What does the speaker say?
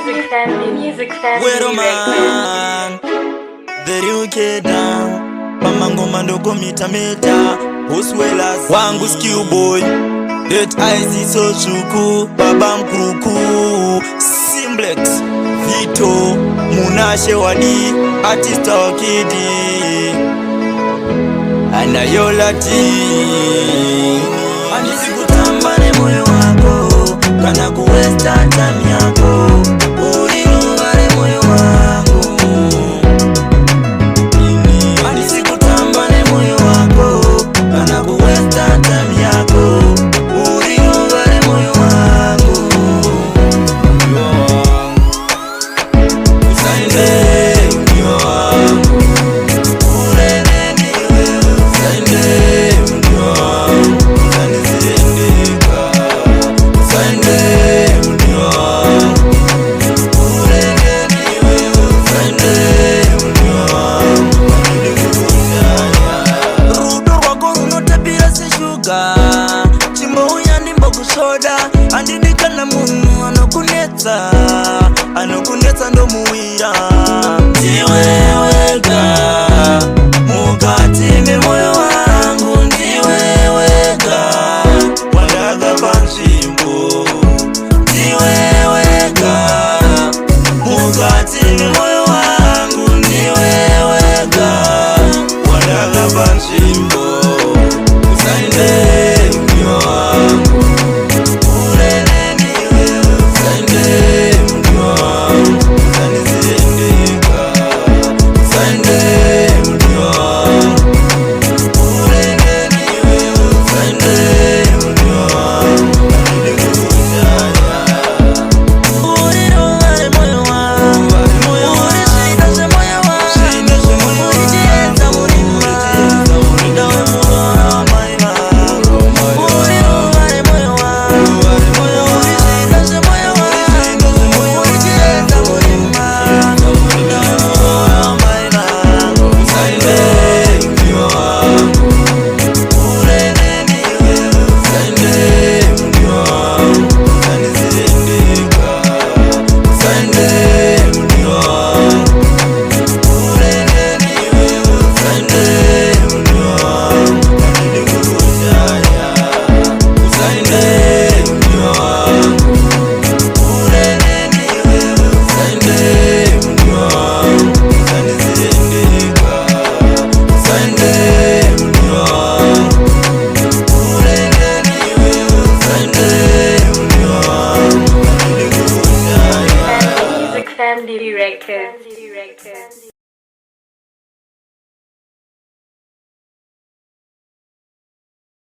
Music family man, the UK down mama ngoma ndogo mita Uswelas wangu skill boy That eyes so chuku baba mkuruku Simplex Vito Munashe wadi artist wa kidi Anayola team Anisi kutambane moyo wako Kana kuwesta time yako Uliungare moyo wangu Anisi kutambane moyo wako Kana kuwesta time yako Uliungare moyo wangu Usainde Chimbo yani mbogu soda Andindika na munu anokunetsa ndo muwira Ndiweweka Mukatime moyo wangu Ndiweweka Wadaga panchimbo Ndiweweka Mukatime moyo wangu Ndiweweka Wadaga panchimbo Family Records.